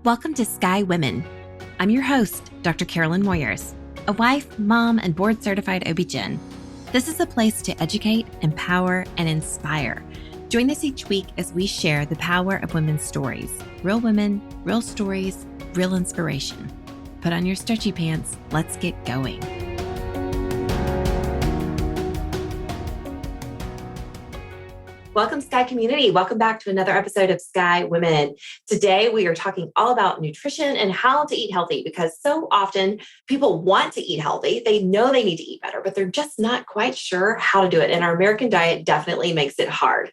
Welcome to Sky Women. I'm your host, Dr. Carolyn Moyers, a wife, mom, and board-certified OBGYN. This is a place to educate, empower, and inspire. Join us each week as we share the power of women's stories. Real women, real stories, real inspiration. Put on your stretchy pants. Let's get going. Welcome, Sky community. Welcome back to another episode of Sky Women. Today, we are talking all about nutrition and how to eat healthy, because so often people want to eat healthy. They know they need to eat better, but they're just not quite sure how to do it. And our American diet definitely makes it hard.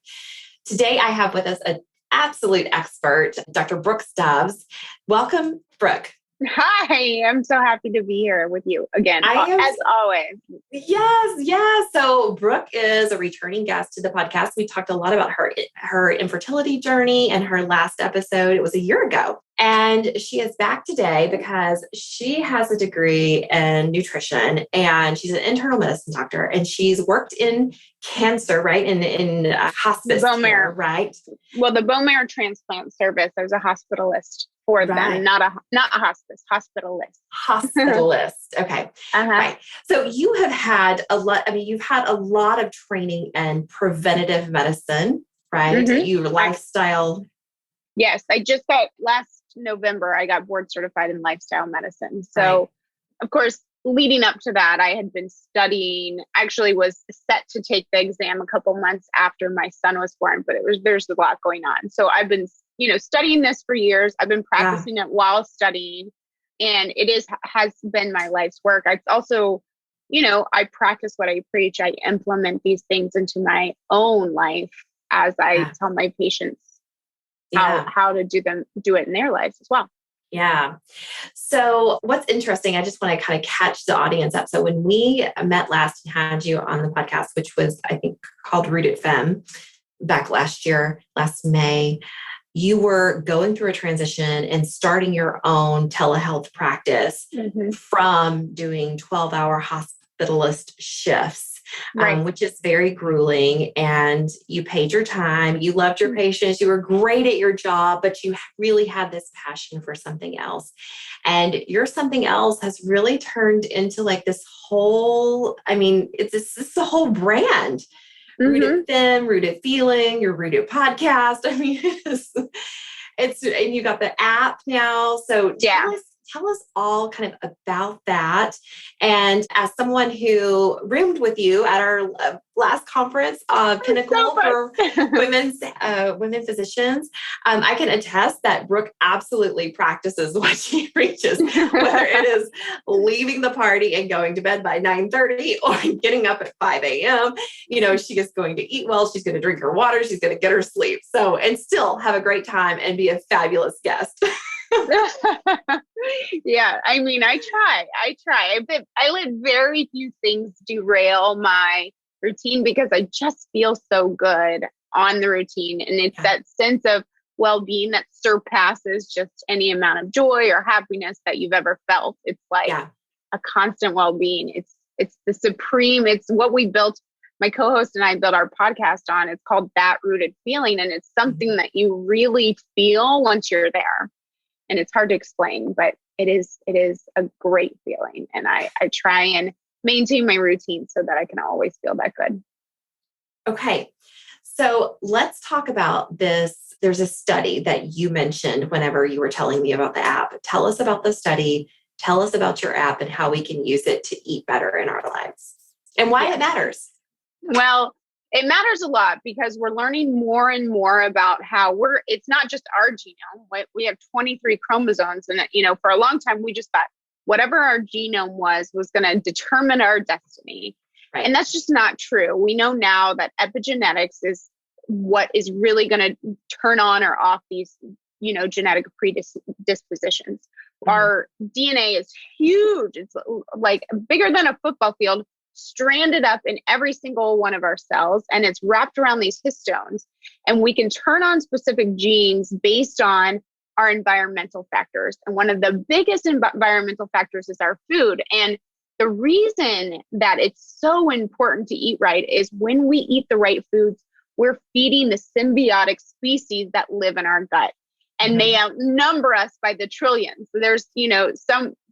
Today, I have with us an absolute expert, Dr. Brooke Stubbs. Welcome, Brooke. Hi, I'm so happy to be here with you again, as always. Yes. So Brooke is a returning guest to the podcast. We talked a lot about her infertility journey in her last episode. It was a year ago. And she is back today because she has a degree in nutrition and she's an internal medicine doctor, and she's worked in cancer, right? In hospice care, right? Well, the bone marrow transplant service, I was a hospitalist for them, not a hospice, hospitalist. Hospitalist. Okay. Right. So you have had you've had a lot of training in preventative medicine, right? Your lifestyle. Yes. I just got last November, I got board certified in lifestyle medicine. So of course, leading up to that, I had been studying, actually was set to take the exam a couple months after my son was born, but there's a lot going on. So I've been, studying this for years. I've been practicing it while studying, and it has been my life's work. It's also, I practice what I preach. I implement these things into my own life as I tell my patients how to do it in their lives as well. Yeah. So what's interesting, I just want to kind of catch the audience up. So when we met last and had you on the podcast, which was, I think, called Rooted Femme, back last May, you were going through a transition and starting your own telehealth practice from doing 12-hour hospitalist shifts. Which is very grueling, and you paid your time, you loved your patients, you were great at your job, but you really had this passion for something else. And your something else has really turned into like this whole, it's a whole brand. Rooted Femme, Rooted Feeling, your Rooted podcast. It's and you got the app now. So tell us all kind of about that. And as someone who roomed with you at our last conference, Pinnacle for women physicians, I can attest that Brooke absolutely practices what she preaches, whether it is leaving the party and going to bed by 9:30 or getting up at 5 a.m. She is going to eat well. She's going to drink her water. She's going to get her sleep. So, and still have a great time and be a fabulous guest. Yeah, I try. I let very few things derail my routine because I just feel so good on the routine. And it's that sense of well-being that surpasses just any amount of joy or happiness that you've ever felt. It's like a constant well-being. It's the supreme, it's what we built. My co-host and I built our podcast on. It's called That Rooted Feeling. And it's something that you really feel once you're there. And it's hard to explain, but it is a great feeling. And I try and maintain my routine so that I can always feel that good. Okay. So let's talk about this. There's a study that you mentioned whenever you were telling me about the app. Tell us about the study. Tell us about your app and how we can use it to eat better in our lives and why it matters. Well, it matters a lot because we're learning more and more about how it's not just our genome. We have 23 chromosomes, and for a long time, we just thought whatever our genome was going to determine our destiny. Right. And that's just not true. We know now that epigenetics is what is really going to turn on or off these, genetic predispositions. Our DNA is huge. It's like bigger than a football field, stranded up in every single one of our cells, and it's wrapped around these histones, and we can turn on specific genes based on our environmental factors. And one of the biggest environmental factors is our food. And the reason that it's so important to eat right is when we eat the right foods, we're feeding the symbiotic species that live in our gut. and they outnumber us by the trillions. So there's,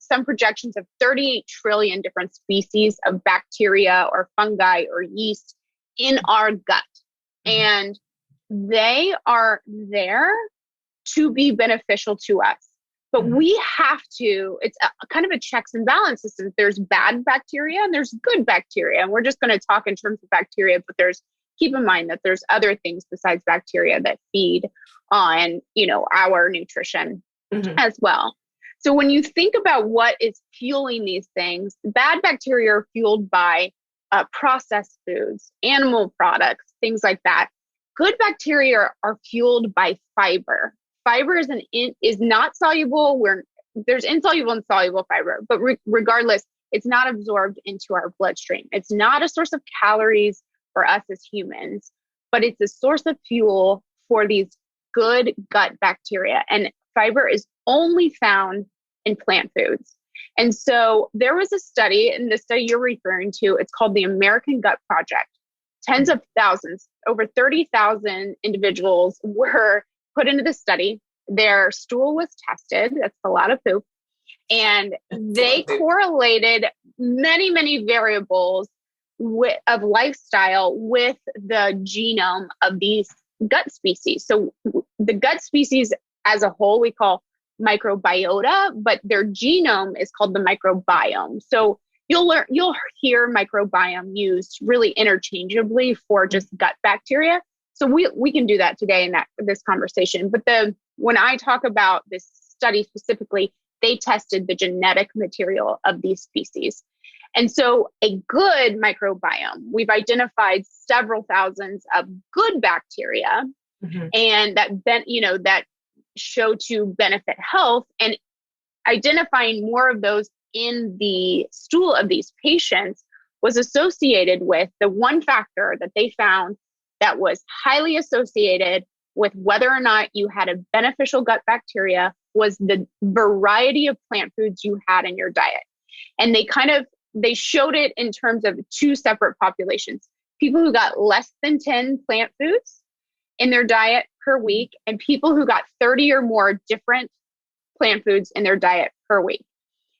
some projections of 38 trillion different species of bacteria or fungi or yeast in our gut. And they are there to be beneficial to us. But we have to, it's kind of a checks and balances. There's bad bacteria and there's good bacteria. And we're just going to talk in terms of bacteria, but keep in mind that there's other things besides bacteria that feed on, our nutrition as well. So when you think about what is fueling these things, bad bacteria are fueled by processed foods, animal products, things like that. Good bacteria are fueled by fiber. Fiber is not soluble. There's insoluble and soluble fiber, but regardless, it's not absorbed into our bloodstream. It's not a source of calories for us as humans, but it's a source of fuel for these good gut bacteria. And fiber is only found in plant foods. And so there was a study, and the study you're referring to, it's called the American Gut Project. Tens of thousands, over 30,000 individuals were put into the study. Their stool was tested. That's a lot of poop. And they correlated many, many variables of lifestyle with the genome of these gut species. So the gut species as a whole, we call microbiota, but their genome is called the microbiome. So you'll hear microbiome used really interchangeably for just gut bacteria. So we can do that today in this conversation. But when I talk about this study specifically, they tested the genetic material of these species. And so a good microbiome, we've identified several thousands of good bacteria and that show to benefit health, and identifying more of those in the stool of these patients was associated with the one factor that they found that was highly associated with whether or not you had a beneficial gut bacteria was the variety of plant foods you had in your diet. And they showed it in terms of two separate populations: people who got less than 10 plant foods in their diet per week, and people who got 30 or more different plant foods in their diet per week.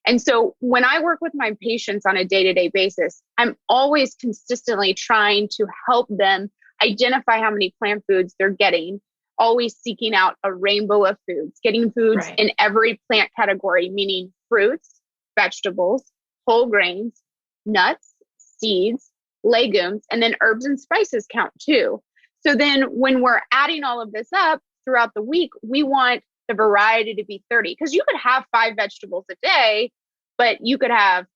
And so when I work with my patients on a day-to-day basis, I'm always consistently trying to help them identify how many plant foods they're getting, always seeking out a rainbow of foods, getting foods in every plant category, meaning fruits, vegetables, whole grains, nuts, seeds, legumes, and then herbs and spices count too. So then when we're adding all of this up throughout the week, we want the variety to be 30, because you could have 5 vegetables a day, but you could have,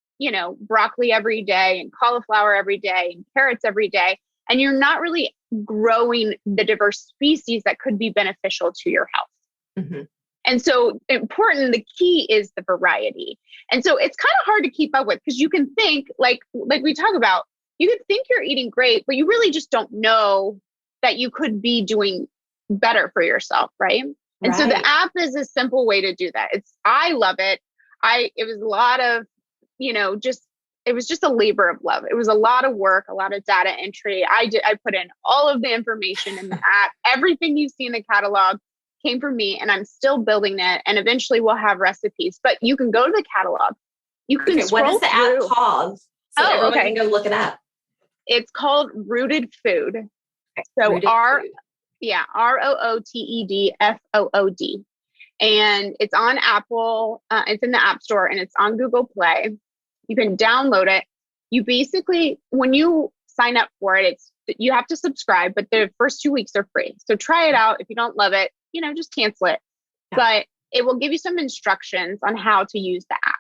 broccoli every day and cauliflower every day and carrots every day. And you're not really growing the diverse species that could be beneficial to your health. And so the key is the variety. And so it's kind of hard to keep up with, because you can think like we talk about, you could think you're eating great, but you really just don't know that you could be doing better for yourself. Right. And so the app is a simple way to do that. I love it. It was a lot of, it was just a labor of love. It was a lot of work, a lot of data entry. I put in all of the information in the app. Everything you see in the catalog came from me, and I'm still building it. And eventually we'll have recipes, but you can go to the catalog. You can scroll what is the through. app called? So everyone can go look it up. It's called Rooted Food. So Rooted Food. ROOTEDFOOD. And it's on Apple. It's in the App Store, and it's on Google Play. You can download it. You basically, when you sign up for it, you have to subscribe, but the first 2 weeks are free. So try it out. If you don't love it, just cancel it. Yeah. But it will give you some instructions on how to use the app.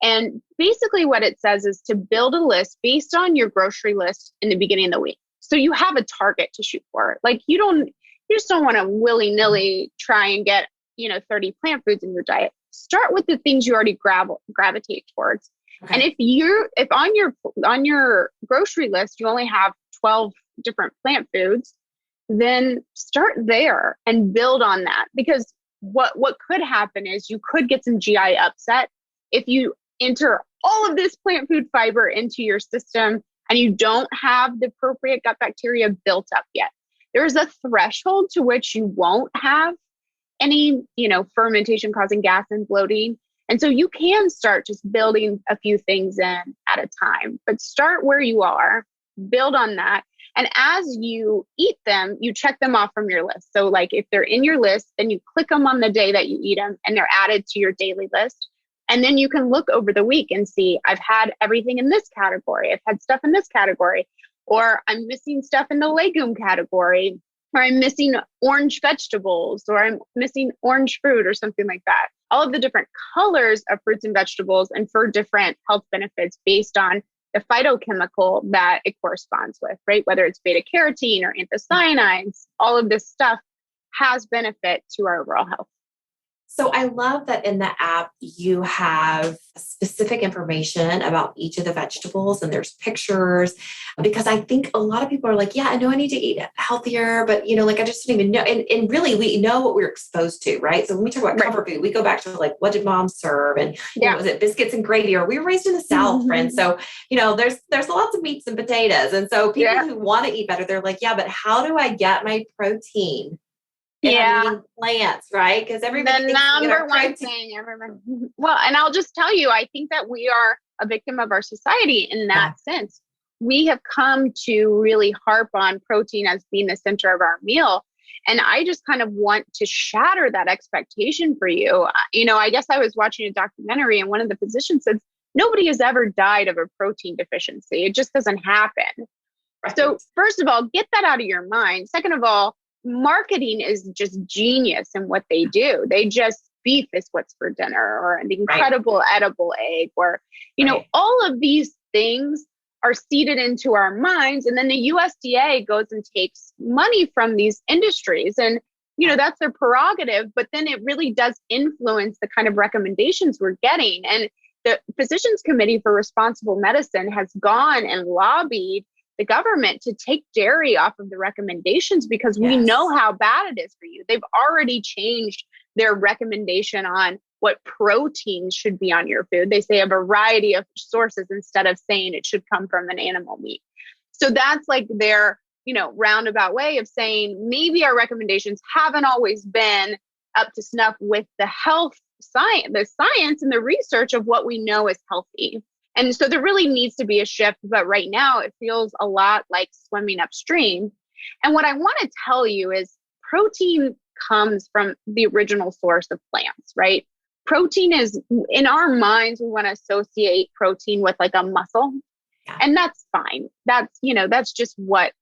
And basically what it says is to build a list based on your grocery list in the beginning of the week. So you have a target to shoot for. Like you just don't want to willy-nilly try and get, 30 plant foods in your diet. Start with the things you already gravitate towards. Okay. And if on your grocery list, you only have 12 different plant foods, then start there and build on that. Because what could happen is you could get some GI upset if you enter all of this plant food fiber into your system and you don't have the appropriate gut bacteria built up yet. There's a threshold to which you won't have any, fermentation causing gas and bloating. And so you can start just building a few things in at a time, but start where you are, build on that. And as you eat them, you check them off from your list. So like if they're in your list, then you click them on the day that you eat them and they're added to your daily list. And then you can look over the week and see, I've had everything in this category. I've had stuff in this category, or I'm missing stuff in the legume category, or I'm missing orange vegetables, or I'm missing orange fruit or something like that. All of the different colors of fruits and vegetables and for different health benefits based on the phytochemical that it corresponds with, right? Whether it's beta carotene or anthocyanins, all of this stuff has benefit to our overall health. So I love that in the app, you have specific information about each of the vegetables and there's pictures, because I think a lot of people are like, yeah, I know I need to eat healthier, but I just don't even know. And really we know what we're exposed to, right? So when we talk about comfort food, we go back to like, what did mom serve? And was it biscuits and gravy, or we were raised in the South, friends. So, there's lots of meats and potatoes. And so people who want to eat better, they're like, yeah, but how do I get my protein? I'm eating plants, right? Because everybody the number one thing everybody. Well, and I'll just tell you, I think that we are a victim of our society in that sense. We have come to really harp on protein as being the center of our meal. And I just kind of want to shatter that expectation for you. I guess I was watching a documentary and one of the physicians said, nobody has ever died of a protein deficiency. It just doesn't happen. Right. So first of all, get that out of your mind. Second of all, marketing is just genius in what they do. They just beef is what's for dinner, or the incredible edible egg, or, all of these things are seeded into our minds. And then the USDA goes and takes money from these industries and, that's their prerogative, but then it really does influence the kind of recommendations we're getting. And the Physicians Committee for Responsible Medicine has gone and lobbied the government to take dairy off of the recommendations because we know how bad it is for you. They've already changed their recommendation on what proteins should be on your food. They say a variety of sources instead of saying it should come from an animal meat. So that's like their, roundabout way of saying maybe our recommendations haven't always been up to snuff with the science and the research of what we know is healthy. And so there really needs to be a shift, but right now it feels a lot like swimming upstream. And what I want to tell you is protein comes from the original source of plants, right? Protein is, in our minds, we want to associate protein with like a muscle. Yeah. And that's fine. That's just what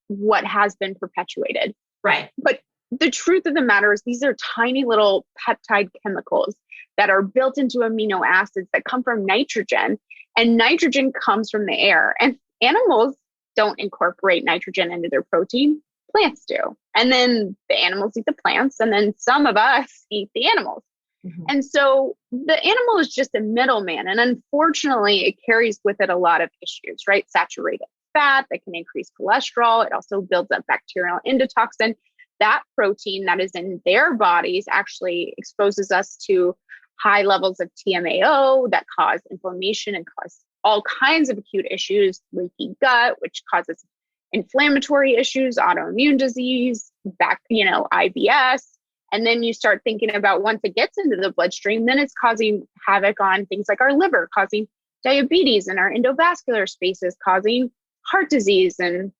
has been perpetuated. Right. But the truth of the matter is these are tiny little peptide chemicals that are built into amino acids that come from nitrogen. And nitrogen comes from the air. And animals don't incorporate nitrogen into their protein. Plants do. And then the animals eat the plants. And then some of us eat the animals. Mm-hmm. And so the animal is just a middleman. And unfortunately, it carries with it a lot of issues, right? Saturated fat that can increase cholesterol. It also builds up bacterial endotoxin. That protein that is in their bodies actually exposes us to high levels of TMAO that cause inflammation and cause all kinds of acute issues, leaky gut, which causes inflammatory issues, autoimmune disease, IBS. And then you start thinking about once it gets into the bloodstream, then it's causing havoc on things like our liver, causing diabetes in our endovascular spaces, causing heart disease and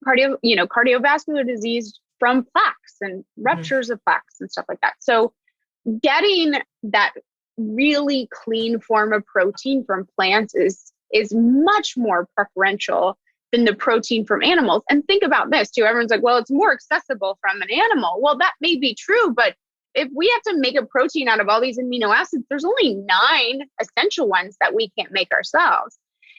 cardiovascular disease from plaques and ruptures of plaques and stuff like that. So getting that really clean form of protein from plants is much more preferential than the protein from animals. And think about this too. Everyone's like, well, it's more accessible from an animal. Well, that may be true, but if we have to make a protein out of all these amino acids, there's only 9 essential ones that we can't make ourselves.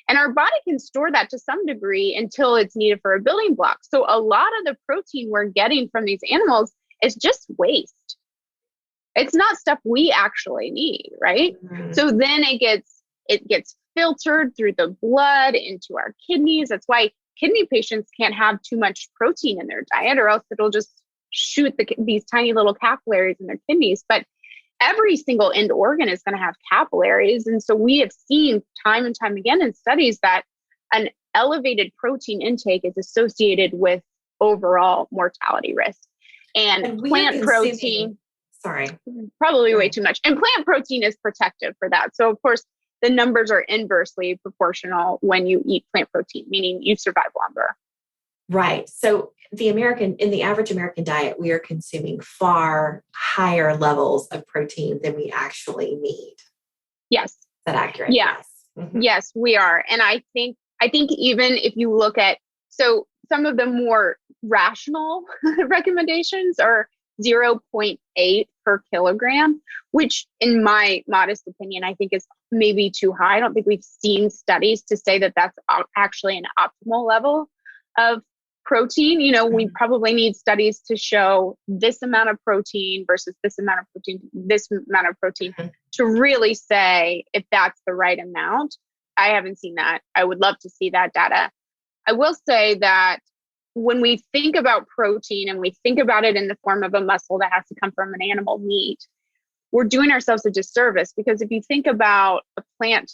And our body can store that to some degree until it's needed for a building block. So a lot of the protein we're getting from these animals is just waste. It's not stuff we actually need, right? Mm-hmm. So then it gets filtered through the blood into our kidneys. That's why kidney patients can't have too much protein in their diet, or else it'll just shoot these tiny little capillaries in their kidneys. But every single end organ is going to have capillaries. And so we have seen time and time again in studies that an elevated protein intake is associated with overall mortality risk. And plant protein. Sorry. Probably way too much. And plant protein is protective for that. So of course, the numbers are inversely proportional when you eat plant protein, meaning you survive longer. Right. So in the average American diet, we are consuming far higher levels of protein than we actually need. Yes. Is that accurate? Yeah. Yes. Mm-hmm. Yes, we are. And I think even if you look at, so some of the more rational recommendations are 0.8 per kilogram, which in my modest opinion, I think is maybe too high. I don't think we've seen studies to say that that's actually an optimal level of protein. We probably need studies to show this amount of protein versus this amount of protein, to really say if that's the right amount. I haven't seen that. I would love to see that data. I will say that when we think about protein and we think about it in the form of a muscle that has to come from an animal meat, we're doing ourselves a disservice, because if you think about a plant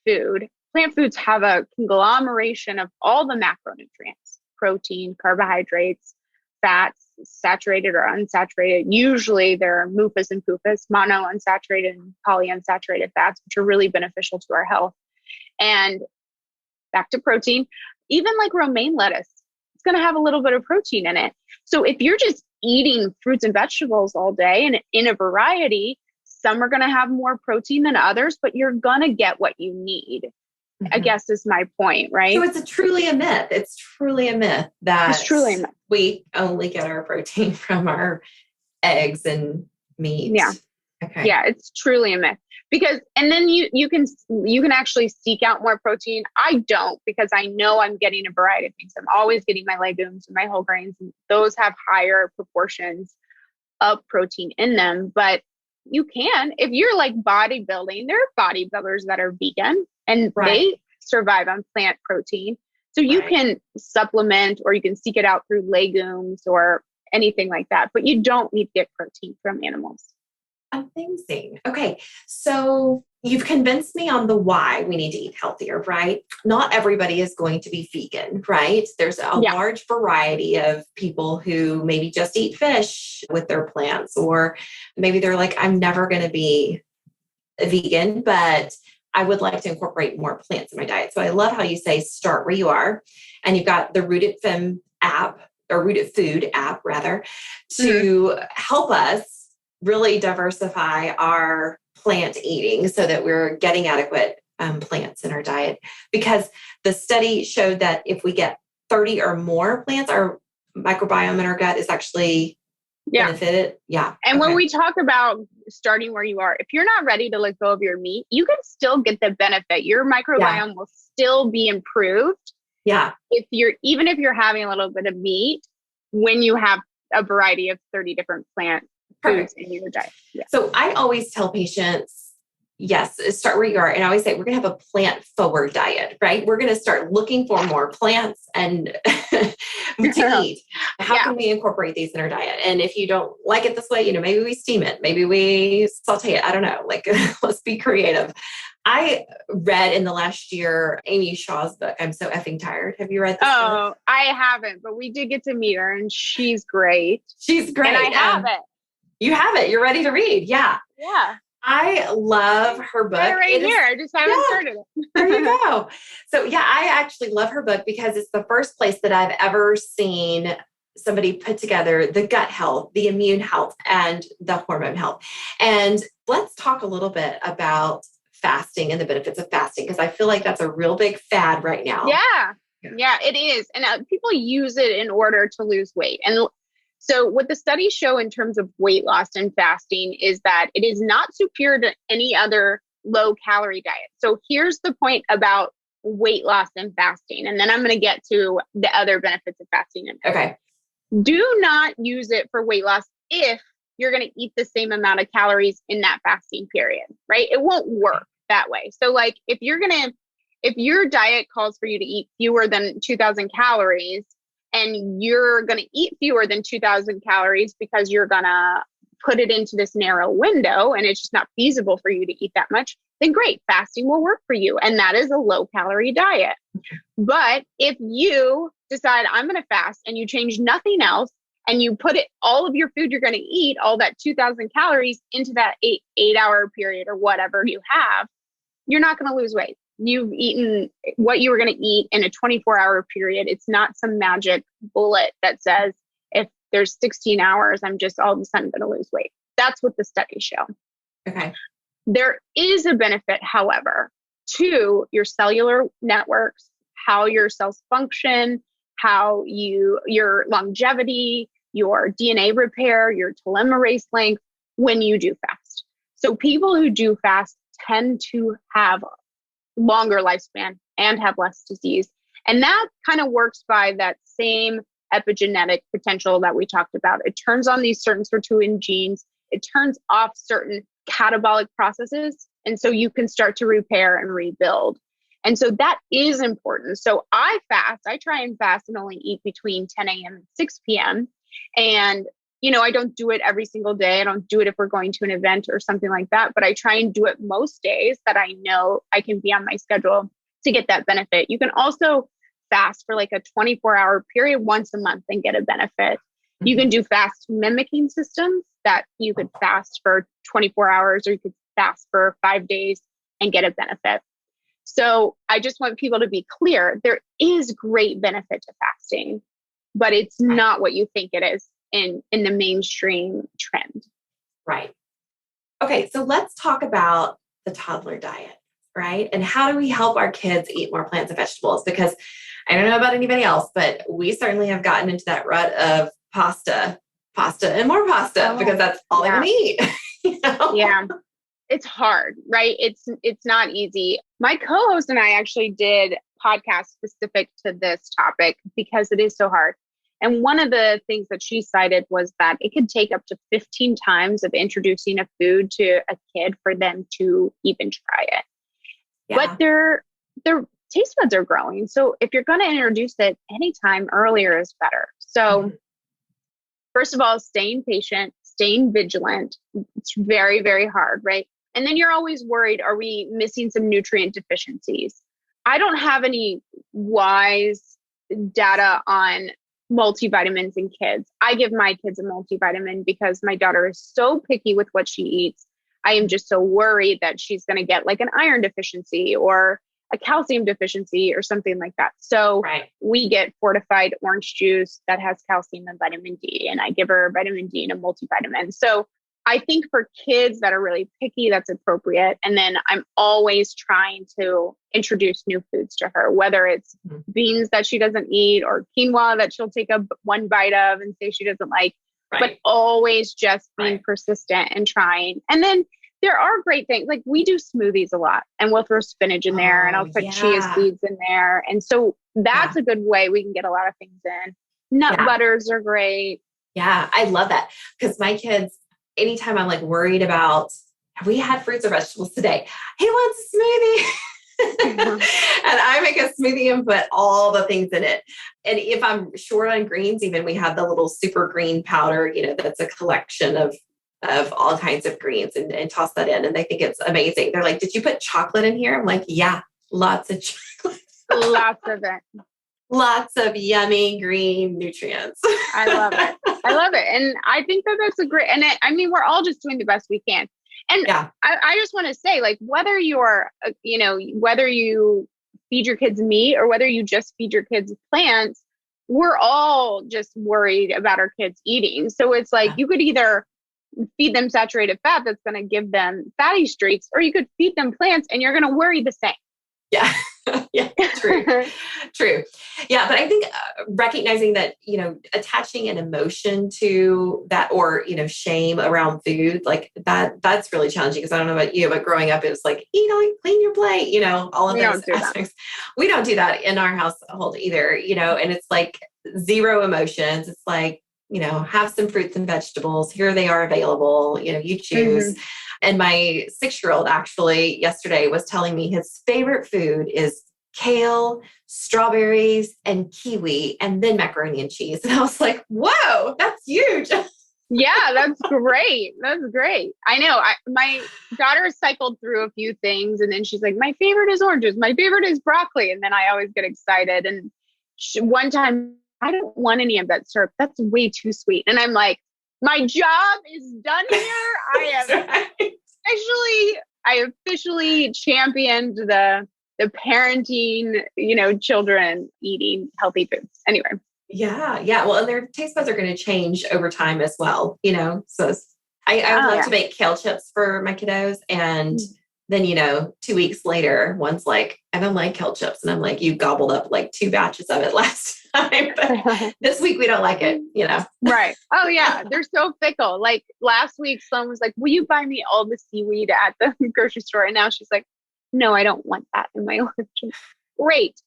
foods have a conglomeration of all the macronutrients: protein, carbohydrates, fats, saturated or unsaturated. Usually they're MUFAs and PUFAs, monounsaturated and polyunsaturated fats, which are really beneficial to our health. And back to protein, even like romaine lettuce, it's going to have a little bit of protein in it. So if you're just eating fruits and vegetables all day and in a variety, some are going to have more protein than others, but you're going to get what you need. I guess is my point, right? So it's truly a myth. It's truly a myth that we only get our protein from our eggs and meat. Yeah. Okay. Yeah, it's truly a myth. Because, and then you can actually seek out more protein. I don't, because I know I'm getting a variety of things. I'm always getting my legumes and my whole grains, and those have higher proportions of protein in them. But you can, if you're like bodybuilding, there are bodybuilders that are vegan and they survive on plant protein. So you can supplement, or you can seek it out through legumes or anything like that, but you don't need to get protein from animals. Amazing. Okay. So you've convinced me on the why we need to eat healthier, right? Not everybody is going to be vegan, right? There's a large variety of people who maybe just eat fish with their plants, or maybe they're like, I'm never going to be a vegan, but I would like to incorporate more plants in my diet. So I love how you say start where you are, and you've got the Rooted Fem app, or Rooted Food app rather, to help us really diversify our plant eating so that we're getting adequate plants in our diet. Because the study showed that if we get 30 or more plants, our microbiome in our gut is actually benefited. Yeah. And when we talk about starting where you are, if you're not ready to let go of your meat, you can still get the benefit. Your microbiome will still be improved. Yeah. Even if you're having a little bit of meat, when you have a variety of 30 different plant foods in your diet. Yeah. So I always tell patients, yes, start where you are. And I always say, we're going to have a plant forward diet, right? We're going to start looking for more plants and to eat. How can we incorporate these in our diet? And if you don't like it this way, maybe we steam it, maybe we saute it. I don't know. Like, let's be creative. I read in the last year, Amy Shaw's book, I'm So Effing Tired. Have you read this book? I haven't, but we did get to meet her and she's great. She's great. And I have it. You have it. You're ready to read. Yeah. Yeah. I love her book. Here. I just haven't started it. There you go. So I actually love her book because it's the first place that I've ever seen somebody put together the gut health, the immune health, and the hormone health. And let's talk a little bit about fasting and the benefits of fasting, because I feel like that's a real big fad right now. Yeah, it is. And people use it in order to lose weight. And so what the studies show in terms of weight loss and fasting is that it is not superior to any other low calorie diet. So here's the point about weight loss and fasting. And then I'm going to get to the other benefits of fasting. Okay. Do not use it for weight loss if you're going to eat the same amount of calories in that fasting period, right? It won't work that way. So like if your diet calls for you to eat fewer than 2,000 calories, and you're going to eat fewer than 2,000 calories because you're going to put it into this narrow window and it's just not feasible for you to eat that much, then great, fasting will work for you. And that is a low calorie diet. But if you decide I'm going to fast and you change nothing else and you put it, all of your food you're going to eat, all that 2,000 calories into that 8 hour period or whatever you have, you're not going to lose weight. You've eaten what you were going to eat in a 24-hour period. It's not some magic bullet that says, if there's 16 hours, I'm just all of a sudden going to lose weight. That's what the studies show. Okay. There is a benefit, however, to your cellular networks, how your cells function, how your longevity, your DNA repair, your telomerase length when you do fast. So people who do fast tend to have longer lifespan and have less disease. And that kind of works by that same epigenetic potential that we talked about. It turns on these certain sirtuin genes. It turns off certain catabolic processes. And so you can start to repair and rebuild. And so that is important. So I fast. I try and fast and only eat between 10 a.m. and 6 p.m. And, I don't do it every single day. I don't do it if we're going to an event or something like that, but I try and do it most days that I know I can be on my schedule to get that benefit. You can also fast for like a 24-hour period once a month and get a benefit. You can do fast mimicking systems that you could fast for 24 hours, or you could fast for 5 days and get a benefit. So I just want people to be clear, there is great benefit to fasting, but it's not what you think it is in the mainstream trend. Right. Okay. So let's talk about the toddler diet, right? And how do we help our kids eat more plants and vegetables? Because I don't know about anybody else, but we certainly have gotten into that rut of pasta and more pasta because that's all they want to eat. Yeah. It's hard, right? It's not easy. My co-host and I actually did podcasts specific to this topic because it is so hard. And one of the things that she cited was that it could take up to 15 times of introducing a food to a kid for them to even try it. Yeah. But their taste buds are growing. So if you're going to introduce it anytime earlier is better. So first of all, staying patient, staying vigilant. It's very, very hard, right? And then you're always worried, are we missing some nutrient deficiencies? I don't have any wise data on multivitamins in kids. I give my kids a multivitamin because my daughter is so picky with what she eats. I am just so worried that she's going to get like an iron deficiency or a calcium deficiency or something like that. So we get fortified orange juice that has calcium and vitamin D, and I give her vitamin D and a multivitamin. So I think for kids that are really picky, that's appropriate. And then I'm always trying to introduce new foods to her, whether it's beans that she doesn't eat or quinoa that she'll take one bite of and say she doesn't like, but always just being persistent and trying. And then there are great things. Like we do smoothies a lot and we'll throw spinach in there and I'll put chia seeds in there. And so that's a good way we can get a lot of things in. Nut butters are great. Yeah, I love that because my kids, anytime I'm like worried about, have we had fruits or vegetables today? He wants a smoothie. And I make a smoothie and put all the things in it. And if I'm short on greens, even we have the little super green powder, that's a collection of all kinds of greens and toss that in. And they think it's amazing. They're like, did you put chocolate in here? I'm like, yeah, lots of chocolate. Lots of it. Lots of yummy green nutrients. I love it. I love it. And I think that that's a great, and we're all just doing the best we can. And I just want to say, like, whether you're, whether you feed your kids meat or whether you just feed your kids plants, we're all just worried about our kids eating. So it's like, you could either feed them saturated fat that's going to give them fatty streaks, or you could feed them plants and you're going to worry the same. Yeah. Yeah, true. Yeah. But I think recognizing that, attaching an emotion to that or, shame around food, like that's really challenging because I don't know about you, but growing up, it was like, clean your plate, all of those aspects. We don't do that in our household either, and it's like zero emotions. It's like, have some fruits and vegetables. Here they are available, you choose. And my 6-year-old actually yesterday was telling me his favorite food is kale, strawberries, and kiwi, and then macaroni and cheese. And I was like, whoa, that's huge. Yeah, that's great. That's great. I know. My daughter cycled through a few things and then she's like, my favorite is oranges. My favorite is broccoli. And then I always get excited. And one time I don't want any of that syrup. That's way too sweet. And I'm like, my job is done here. I officially championed the parenting, children eating healthy foods. Anyway. Yeah. Yeah. Well, and their taste buds are going to change over time as well, so I would love to make kale chips for my kiddos. And then, 2 weeks later, one's like, I don't like kale chips. And I'm like, you gobbled up like 2 batches of it last time. But this week we don't like it, Right. Oh yeah. They're so fickle. Like last week, someone was like, will you buy me all the seaweed at the grocery store? And now she's like, no, I don't want that in my lunch. Great.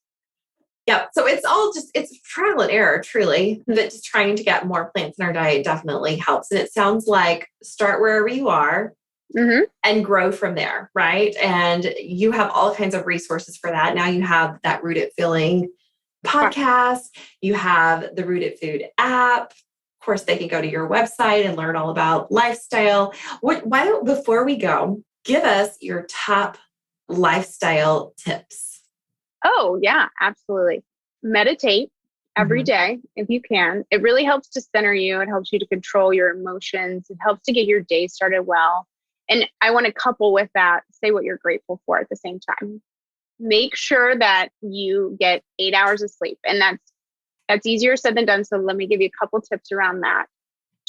Yeah. So it's trial and error, truly, that just trying to get more plants in our diet definitely helps. And it sounds like start wherever you are and grow from there. Right. And you have all kinds of resources for that. Now you have that Rooted Feeling podcast. You have the Rooted Food app. Of course, they can go to your website and learn all about lifestyle. Why don't, before we go, give us your top lifestyle tips. Oh, yeah, absolutely. Meditate every day if you can. It really helps to center you. It helps you to control your emotions. It helps to get your day started well. And I want to couple with that, say what you're grateful for at the same time. Make sure that you get 8 hours of sleep. And that's easier said than done. So let me give you a couple tips around that.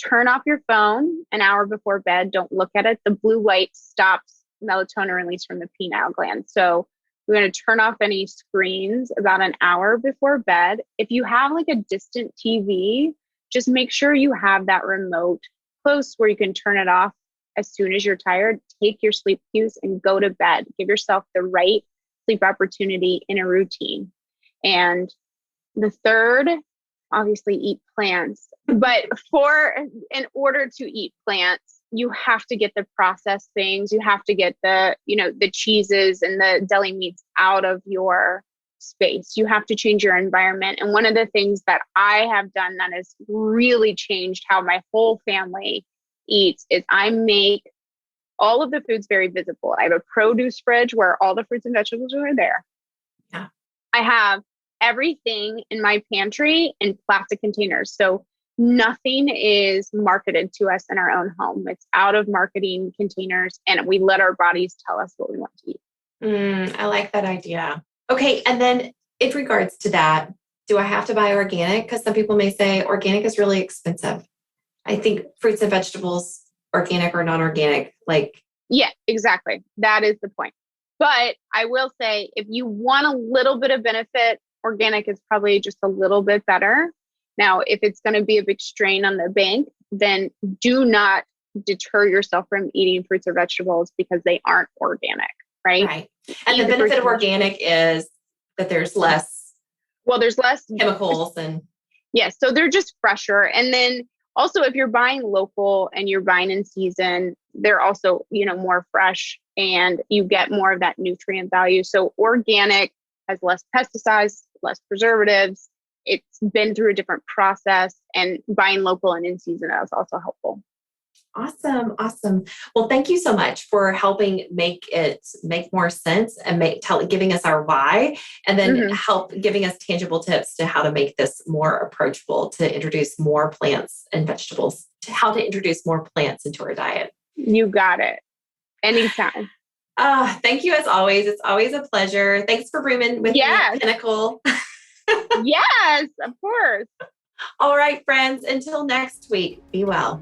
Turn off your phone an hour before bed. Don't look at it. The blue light stops melatonin release from the pineal gland. So we're going to turn off any screens about an hour before bed. If you have like a distant TV, just make sure you have that remote close where you can turn it off as soon as you're tired. Take your sleep cues and go to bed. Give yourself the right sleep opportunity in a routine. And the third, obviously eat plants. But in order to eat plants, you have to get the processed things. You have to get the cheeses and the deli meats out of your space. You have to change your environment. And one of the things that I have done that has really changed how my whole family eats is I make all of the foods very visible. I have a produce fridge where all the fruits and vegetables are there. Yeah. I have everything in my pantry in plastic containers. So nothing is marketed to us in our own home. It's out of marketing containers, and we let our bodies tell us what we want to eat. I like that idea. Okay. And then in regards to that, do I have to buy organic? Because some people may say organic is really expensive. I think fruits and vegetables, organic or non-organic, Yeah, exactly. That is the point. But I will say, if you want a little bit of benefit, organic is probably just a little bit better. Now, if it's going to be a big strain on the bank, then do not deter yourself from eating fruits or vegetables because they aren't organic, right? Right. And the benefit of organic is that there's less. Well, there's less chemicals and. Yes. So they're just fresher. And then also if you're buying local and you're buying in season, they're also, more fresh and you get more of that nutrient value. So organic has less pesticides, less preservatives. It's been through a different process, and buying local and in season is also helpful. Awesome. Awesome. Well, thank you so much for helping make more sense and giving us our why, and then giving us tangible tips to how to make this more approachable, to introduce more plants and vegetables, to how to introduce more plants into our diet. You got it. Anytime. Thank you as always. It's always a pleasure. Thanks for rooming with me at Pinnacle. Yes, of course. All right, friends, until next week, be well.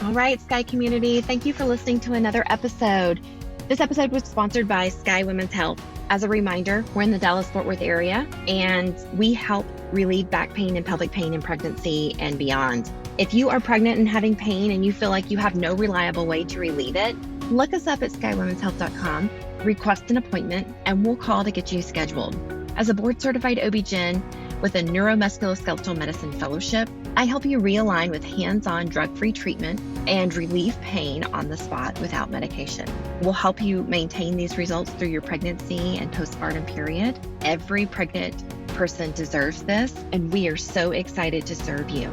All right, Sky community, thank you for listening to another episode. This episode was sponsored by Sky Women's Health. As a reminder, we're in the Dallas-Fort Worth area, and we help relieve back pain and pelvic pain in pregnancy and beyond. If you are pregnant and having pain and you feel like you have no reliable way to relieve it, look us up at skywomenshealth.com, request an appointment, and we'll call to get you scheduled. As a board-certified OBGYN with a Neuromusculoskeletal Medicine Fellowship, I help you realign with hands-on drug-free treatment and relieve pain on the spot without medication. We'll help you maintain these results through your pregnancy and postpartum period. Every pregnant person deserves this, and we are so excited to serve you.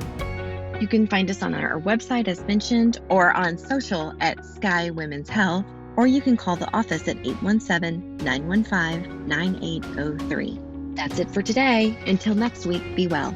You can find us on our website, as mentioned, or on social at Sky Women's Health. or you can call the office at 817-915-9803. That's it for today. Until next week, be well.